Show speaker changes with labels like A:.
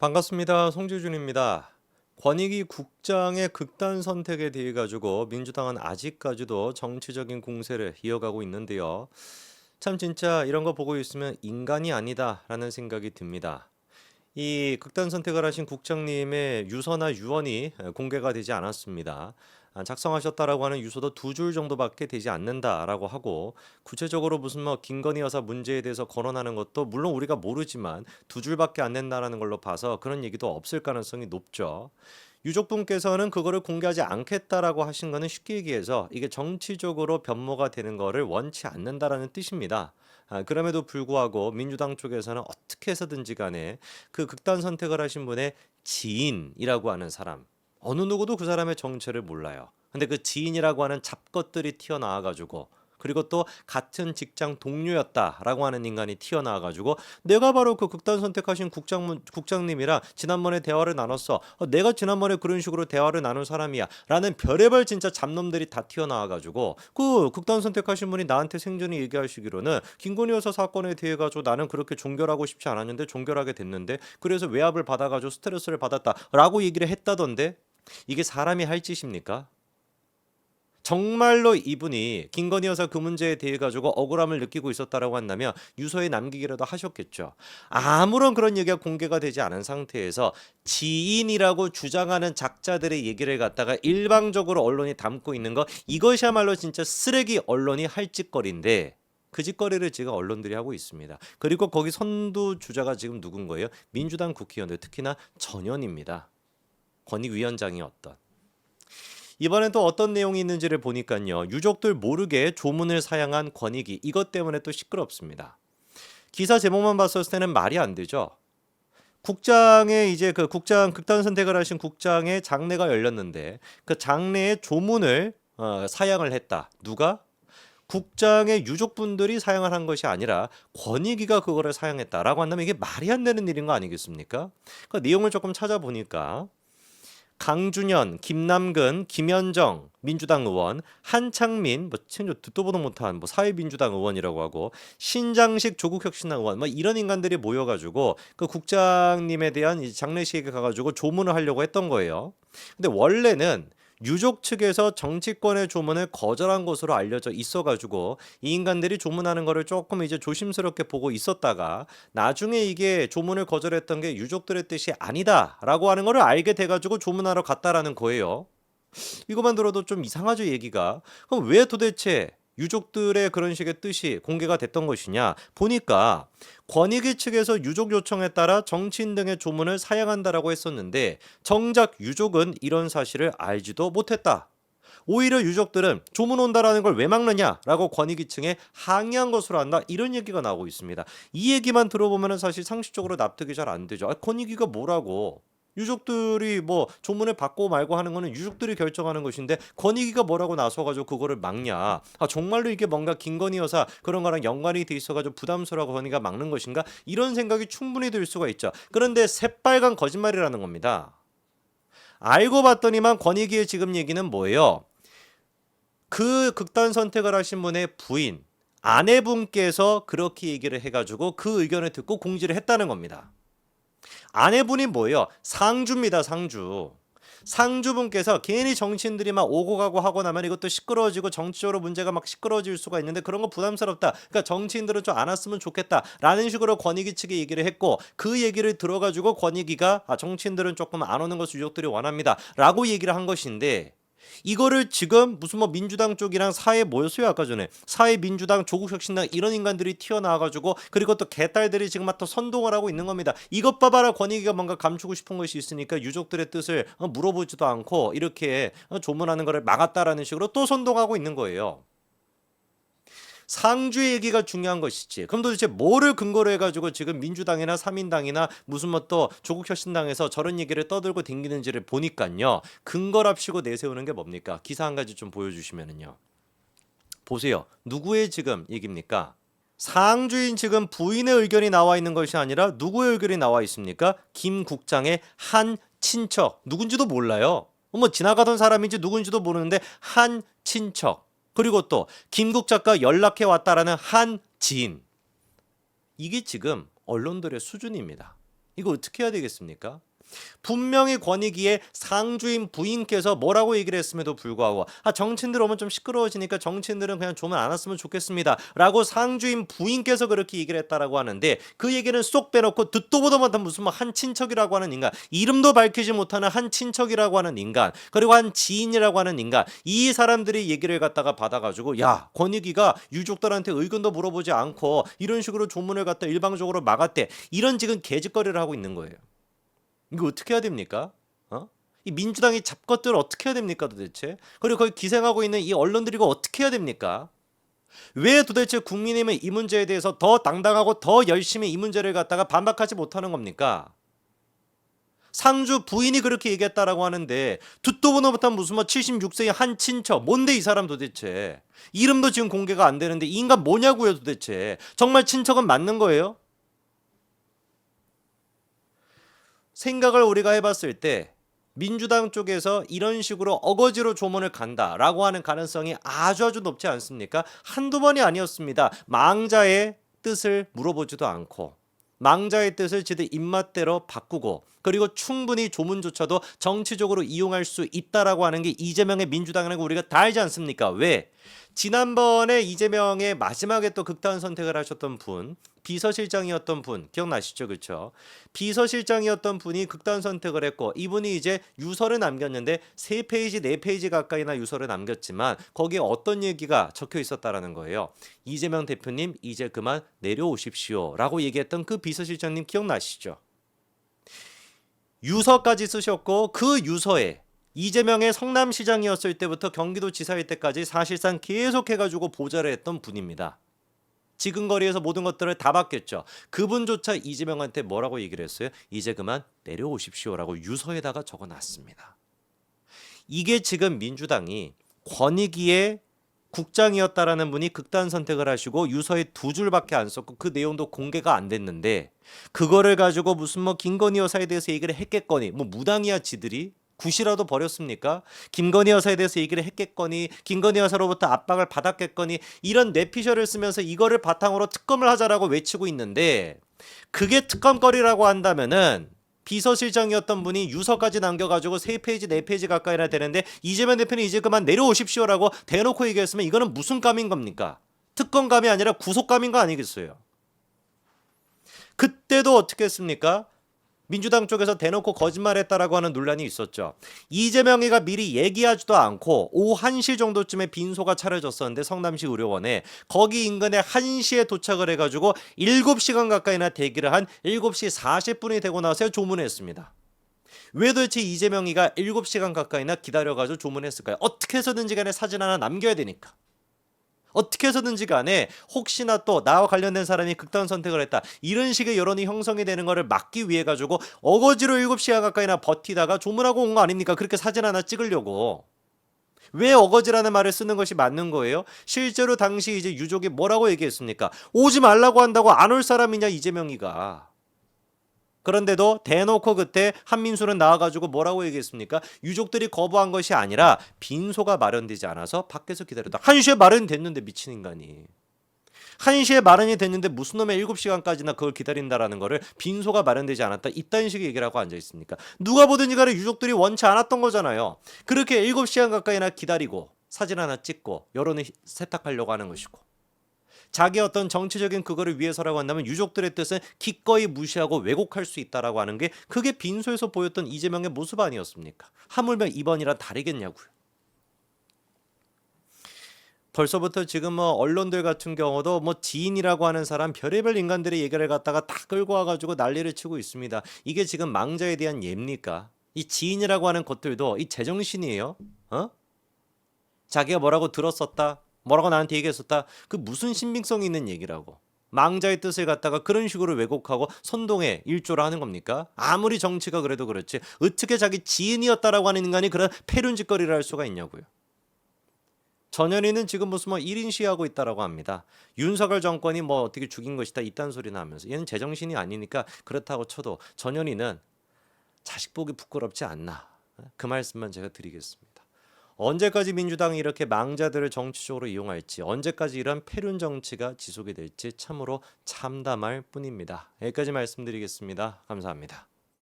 A: 반갑습니다. 송지준입니다. 권익위 국장의 극단 선택에 대해 가지고 민주당은 아직까지도 정치적인 공세를 이어가고 있는데요. 참 진짜 이런 거 보고 있으면 인간이 아니다라는 생각이 듭니다. 이 극단 선택을 하신 국장님의 유서나 유언이 공개가 되지 않았습니다. 작성하셨다라고 하는 유서도 두 줄 정도밖에 되지 않는다라고 하고 구체적으로 무슨 뭐 김건희 여사 문제에 대해서 거론하는 것도 물론 우리가 모르지만 두 줄밖에 안 된다라는 걸로 봐서 그런 얘기도 없을 가능성이 높죠. 유족분께서는 그거를 공개하지 않겠다라고 하신 거는 쉽게 얘기해서 이게 정치적으로 변모가 되는 거를 원치 않는다라는 뜻입니다. 그럼에도 불구하고 민주당 쪽에서는 어떻게 해서든지 간에 그 극단 선택을 하신 분의 지인이라고 하는 사람, 어느 누구도 그 사람의 정체를 몰라요. 근데 그 지인이라고 하는 잡것들이 튀어나와 가지고 그리고 또 같은 직장 동료였다라고 하는 인간이 튀어나와 가지고 내가 바로 그 극단 선택하신 국장님이랑 지난번에 대화를 나눴어. 내가 지난번에 그런 식으로 대화를 나눈 사람이야. 라는 별의별 진짜 잡놈들이 다 튀어나와 가지고 그 극단 선택하신 분이 나한테 생전에 얘기하시기로는 김건희 여사 사건에 대해 가지고 나는 그렇게 종결하고 싶지 않았는데 종결하게 됐는데 그래서 외압을 받아 가지고 스트레스를 받았다라고 얘기를 했다던데 이게 사람이 할 짓입니까? 정말로 이분이 김건희 여사 그 문제에 대해 가지고 억울함을 느끼고 있었다라고 한다면 유서에 남기기라도 하셨겠죠. 아무런 그런 얘기가 공개가 되지 않은 상태에서 지인이라고 주장하는 작자들의 얘기를 갖다가 일방적으로 언론이 담고 있는 거 이것이야말로 진짜 쓰레기 언론이 할 짓거리인데 그 짓거리를 지금 언론들이 하고 있습니다. 그리고 거기 선두 주자가 지금 누군 거예요? 민주당 국회의원들 특히나 전현입니다. 권익위원장이 어떤. 이번엔 또 어떤 내용이 있는지를 보니까요. 유족들 모르게 조문을 사양한 권익위 이것 때문에 또 시끄럽습니다. 기사 제목만 봤을 때는 말이 안 되죠. 국장의 이제 그 국장 극단 선택을 하신 국장의 장례가 열렸는데 그 장례에 조문을 사양을 했다. 누가? 국장의 유족분들이 사양을 한 것이 아니라 권익위가 그거를 사양했다라고 한다면 이게 말이 안 되는 일인 거 아니겠습니까? 그 내용을 조금 찾아보니까 강준현, 김남근, 김현정 민주당 의원, 한창민 뭐 듣도 보도 못한 뭐 사회민주당 의원이라고 하고 신장식 조국혁신당 의원 뭐 이런 인간들이 모여가지고 그 국장님에 대한 이 장례식에 가가지고 조문을 하려고 했던 거예요. 근데 원래는 유족 측에서 정치권의 조문을 거절한 것으로 알려져 있어가지고 이 인간들이 조문하는 거를 조금 이제 조심스럽게 보고 있었다가 나중에 이게 조문을 거절했던 게 유족들의 뜻이 아니다라고 하는 거를 알게 돼가지고 조문하러 갔다라는 거예요. 이것만 들어도 좀 이상하죠, 얘기가. 그럼 왜 도대체 유족들의 그런 식의 뜻이 공개가 됐던 것이냐 보니까 권익위 측에서 유족 요청에 따라 정치인 등의 조문을 사양한다라고 했었는데 정작 유족은 이런 사실을 알지도 못했다. 오히려 유족들은 조문 온다라는 걸 왜 막느냐라고 권익위 층에 항의한 것으로 한다 이런 얘기가 나오고 있습니다. 이 얘기만 들어보면 사실 상식적으로 납득이 잘 안 되죠. 권익위가 뭐라고? 유족들이 뭐 조문을 받고 말고 하는 거는 유족들이 결정하는 것인데 권익위가 뭐라고 나서가지고 그거를 막냐? 정말로 이게 뭔가 김건희 여사 그런 거랑 연관이 돼 있어가지고 부담스러워 권익위가 막는 것인가? 이런 생각이 충분히 들 수가 있죠. 그런데 새빨간 거짓말이라는 겁니다. 알고 봤더니만 권익위의 지금 얘기는 뭐예요? 그 극단 선택을 하신 분의 부인, 아내분께서 그렇게 얘기를 해가지고 그 의견을 듣고 공지를 했다는 겁니다. 아내분이 뭐예요? 상주입니다, 상주. 상주분께서 괜히 정치인들이 막 오고 가고 하고 나면 이것도 시끄러워지고 정치적으로 문제가 막 시끄러워질 수가 있는데 그런 거 부담스럽다. 그러니까 정치인들은 좀 안 왔으면 좋겠다라는 식으로 권익위 측에 얘기를 했고 그 얘기를 들어가지고 권익위가 정치인들은 조금 안 오는 것을 유족들이 원합니다라고 얘기를 한 것인데 이거를 지금 무슨 뭐 민주당 쪽이랑 사회 뭐였어요 아까 전에 사회민주당 조국혁신당 이런 인간들이 튀어나와가지고 그리고 또 개딸들이 지금 막 또 선동을 하고 있는 겁니다. 이것 봐봐라 권익위가 뭔가 감추고 싶은 것이 있으니까 유족들의 뜻을 물어보지도 않고 이렇게 조문하는 거를 막았다라는 식으로 또 선동하고 있는 거예요. 상주의 얘기가 중요한 것이지. 그럼 도대체 뭐를 근거로 해가지고 지금 민주당이나 삼인당이나 무슨 뭐 또 조국혁신당에서 저런 얘기를 떠들고 댕기는지를 보니까요. 근거랍시고 내세우는 게 뭡니까? 기사 한 가지 좀 보여주시면은요. 보세요. 누구의 지금 얘기입니까? 상주인 지금 부인의 의견이 나와 있는 것이 아니라 누구의 의견이 나와 있습니까? 김 국장의 한 친척. 누군지도 몰라요. 뭐 지나가던 사람인지 누군지도 모르는데 한 친척. 그리고 또 김국 작가 연락해 왔다라는 한 지인. 이게 지금 언론들의 수준입니다. 이거 어떻게 해야 되겠습니까? 분명히 권익위의 상주인 부인께서 뭐라고 얘기를 했음에도 불구하고 정치인들 오면 좀 시끄러워지니까 정치인들은 그냥 조문 안 왔으면 좋겠습니다 라고 상주인 부인께서 그렇게 얘기를 했다라고 하는데, 그 얘기는 쏙 빼놓고 듣도 보도 못한 무슨 한 친척이라고 하는 인간, 이름도 밝히지 못하는 한 친척이라고 하는 인간, 그리고 한 지인이라고 하는 인간, 이 사람들이 얘기를 갖다가 받아가지고 야, 권익위가 유족들한테 의견도 물어보지 않고 이런 식으로 조문을 갖다 일방적으로 막았대, 이런 지금 개짓거리를 하고 있는 거예요. 이거 어떻게 해야 됩니까? 이 민주당이 잡것들 어떻게 해야 됩니까 도대체? 그리고 거기 기생하고 있는 이 언론들이 이거 어떻게 해야 됩니까? 왜 도대체 국민의힘은 이 문제에 대해서 더 당당하고 더 열심히 이 문제를 갖다가 반박하지 못하는 겁니까? 상주 부인이 그렇게 얘기했다라고 하는데 듣도 보도 못한 무슨 76세의 한 친척, 뭔데 이 사람 도대체? 이름도 지금 공개가 안 되는데 이 인간 뭐냐고요 도대체? 정말 친척은 맞는 거예요? 생각을 우리가 해봤을 때 민주당 쪽에서 이런 식으로 어거지로 조문을 간다라고 하는 가능성이 아주 높지 않습니까? 한두 번이 아니었습니다. 망자의 뜻을 물어보지도 않고 망자의 뜻을 지들 입맛대로 바꾸고, 그리고 충분히 조문조차도 정치적으로 이용할 수 있다라고 하는 게 이재명의 민주당이라는 거 우리가 다 알지 않습니까? 왜? 지난번에 이재명의 마지막에 또 극단 선택을 하셨던 분, 비서실장이었던 분 기억나시죠? 그렇죠? 비서실장이었던 분이 극단 선택을 했고, 이분이 이제 유서를 남겼는데 3페이지 4페이지 가까이나 유서를 남겼지만 거기에 어떤 얘기가 적혀 있었다라는 거예요. 이재명 대표님 이제 그만 내려오십시오 라고 얘기했던 그 비서실장님 기억나시죠? 유서까지 쓰셨고, 그 유서에 이재명의 성남시장이었을 때부터 경기도지사일 때까지 사실상 계속해가지고 보좌를 했던 분입니다. 지근거리에서 모든 것들을 다 받겠죠. 그분조차 이재명한테 뭐라고 얘기를 했어요? 이제 그만 내려오십시오라고 유서에다가 적어놨습니다. 이게 지금 민주당이 권익위의 국장이었다라는 분이 극단 선택을 하시고 유서에 2줄밖에 안 썼고 그 내용도 공개가 안 됐는데, 그거를 가지고 무슨 김건희 여사에 대해서 얘기를 했겠거니, 무당이야 지들이? 굿이라도 버렸습니까? 김건희 여사에 대해서 얘기를 했겠거니, 김건희 여사로부터 압박을 받았겠거니, 이런 뇌피셜을 쓰면서 이거를 바탕으로 특검을 하자라고 외치고 있는데, 그게 특검거리라고 한다면은 비서실장이었던 분이 유서까지 남겨가지고 3페이지 4페이지 가까이나 되는데 이재명 대표는 이제 그만 내려오십시오라고 대놓고 얘기했으면 이거는 무슨 감인 겁니까? 특검감이 아니라 구속감인 거 아니겠어요? 그때도 어떻게 했습니까? 민주당 쪽에서 대놓고 거짓말했다라고 하는 논란이 있었죠. 이재명이가 미리 얘기하지도 않고 오후 1시 정도쯤에 빈소가 차려졌었는데 성남시 의료원에, 거기 인근에 1시에 도착을 해가지고 7시간 가까이나 대기를 한 7시 40분이 되고 나서 조문했습니다. 왜 도대체 이재명이가 7시간 가까이나 기다려가지고 조문했을까요? 어떻게 해서든지 간에 사진 하나 남겨야 되니까. 어떻게 해서든지 간에 혹시나 또 나와 관련된 사람이 극단 선택을 했다, 이런 식의 여론이 형성이 되는 거를 막기 위해 가지고 어거지로 7시간 가까이나 버티다가 조문하고 온 거 아닙니까? 그렇게 사진 하나 찍으려고. 왜 어거지라는 말을 쓰는 것이 맞는 거예요? 실제로 당시 이제 유족이 뭐라고 얘기했습니까? 오지 말라고 한다고 안 올 사람이냐 이재명이가. 그런데도 대놓고 그때 한민수는 나와가지고 뭐라고 얘기했습니까? 유족들이 거부한 것이 아니라 빈소가 마련되지 않아서 밖에서 기다렸다. 1시에 마련됐는데, 미친 인간이. 1시에 마련이 됐는데 무슨 놈의 7시간까지나 그걸 기다린다라는 거를 빈소가 마련되지 않았다, 이딴 식의 얘기를 하고 앉아있습니까? 누가 보든지 간에 유족들이 원치 않았던 거잖아요. 그렇게 7시간 가까이나 기다리고 사진 하나 찍고 여론을 세탁하려고 하는 것이고, 자기 어떤 정치적인 그거를 위해서라고 한다면 유족들의 뜻은 기꺼이 무시하고 왜곡할 수 있다라고 하는 게, 그게 빈소에서 보였던 이재명의 모습 아니었습니까? 하물며 이번이랑 다르겠냐고요. 벌써부터 지금 언론들 같은 경우도 지인이라고 하는 사람 별의별 인간들의 얘기를 갖다가 다 끌고 와가지고 난리를 치고 있습니다. 이게 지금 망자에 대한 예입니까? 이 지인이라고 하는 것들도 이 제정신이에요? 자기가 뭐라고 들었었다, 뭐라고 나한테 얘기했었다, 그 무슨 신빙성 있는 얘기라고. 망자의 뜻을 갖다가 그런 식으로 왜곡하고 선동에 일조를 하는 겁니까? 아무리 정치가 그래도 그렇지 어떻게 자기 지인이었다라고 하는 인간이 그런 패륜짓거리를 할 수가 있냐고요. 전현희는 지금 무슨 1인 시위하고 있다라고 합니다. 윤석열 정권이 어떻게 죽인 것이다 이딴 소리나 하면서, 얘는 제정신이 아니니까 그렇다고 쳐도 전현희는 자식 보기 부끄럽지 않나, 그 말씀만 제가 드리겠습니다. 언제까지 민주당이 이렇게 망자들을 정치적으로 이용할지, 언제까지 이런 패륜 정치가 지속이 될지 참으로 참담할 뿐입니다. 여기까지 말씀드리겠습니다. 감사합니다.